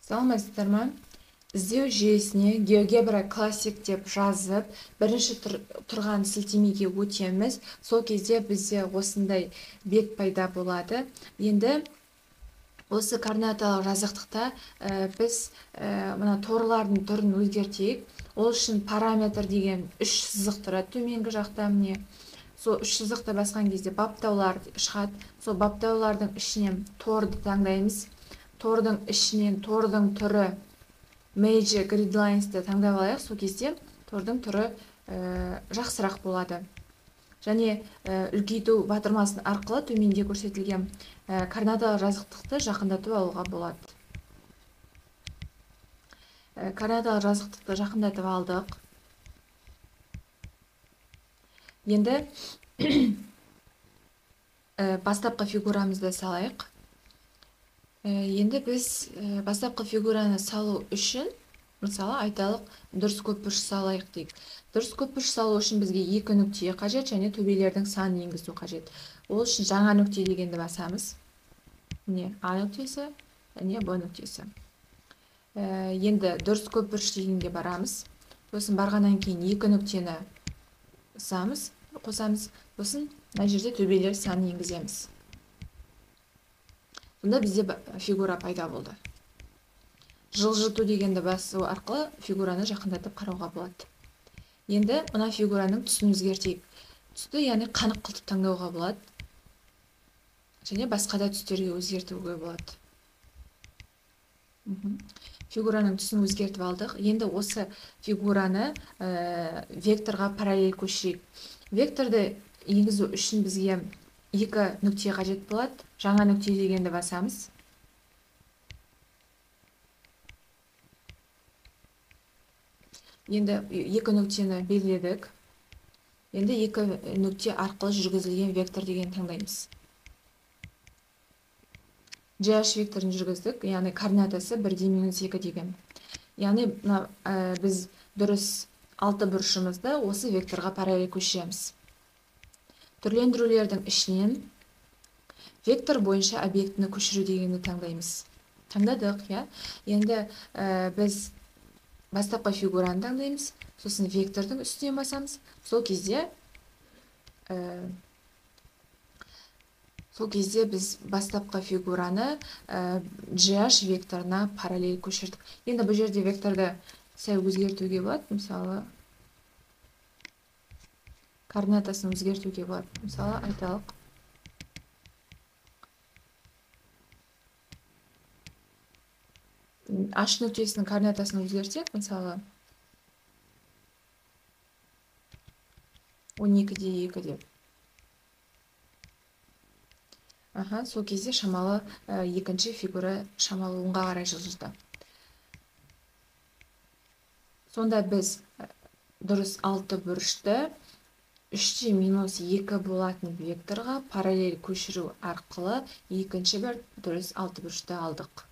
Саламатсыздар ма? Іздеу жүйесіне GeoGebra Classic деп жазып, бірінші тұрған сілтемеге өтеміз. Сол кезде бізде осындай бет пайда болады. Енді осы координаталық жазықтықта біз мына торлардың түрін өзгертейік. Ол үшін параметр деген үш сызық тұрады төменгі жақта міне. Сол үш сызықты басқан кезде баптаулар шығады. Сол баптаулардың ішінен торды таңдаймыз. Тордың ішінен тордың түрі Major Gridlines'ті таңдап алайық. Сол кезде тордың түрі жақсырақ болады. Және үлкейту батырмасын арқылы төменде көрсетілген координаталық жазықтықты жақындатып алуға болады. Координаталық жазықтықты жақындатып алдық. Енді бастапқы фигурамызды салайық. Енді біз бастапқы фигураны салу үшін, мысалы, айталық дұрыс көпірші салайық дейік. Дұрыс көпірші салу үшін бізге екі нүкте қажет және төбелердің санын енгізу қажет. Ол үшін жаңа нүкте дегенді басамыз. Міне А нүктесі, және Б нүктесі. Енді дұрыс көпірші дегенге барамыз. Сосын барғаннан кейін екі нүктені қосамыз. Сосын мына жерде төбелер санын енгіземіз. Сонда бізде фигура пайда болды. Жылжыту дегенді басу арқылы фигураны жақындатып қарауға болады. Енді мына фигураның түсін өзгертейік. Түсті, яғни қанық қылтып таңдауға болады. Және басқа да түстерге өзгертуге болады. Фигураның түсін өзгертіп алдық. Енді осы фигураны векторға параллель көшірейік. Векторды енгізу үшін бізге екі нүкте қажет болады. Жаңа нүкте дегенді басамыз. Енді екі нүктені белгіледік. Енді екі нүкте арқылы жүргізілген вектор деген таңдаймыз. GH векторын жүргіздік, яғни координатасы 1,-2 деген. Яғни біз дұрыс алты бұрышымызды осы векторға параллель көшіреміз. Түрлендірулердің ішінен вектор бойынша объектіні көшіру дегенді таңдаймыз. Таңдадық, я? Енді біз бастапқы фигураны таңдаймыз, сосын вектордың үстіне басамыз. Сол кезде біз бастапқы фигураны GH векторына параллель көшірдік. Енді бұл жерде векторды сәл өзгертуге болады. Мысалы, координатасын өзгертуге болады. Мысалы, айталық. H нүктесінің координатасын өзгертсек, мысалы, 12,2 деп. Сол кезде шамалы екінші фигура шамалы оңға қарай жылжыды. Сонда біз дұрыс алты бұрышты 3,-2 болатын векторға параллель көшіру арқылы екінші бір дұрыс алты бұрышты алдық.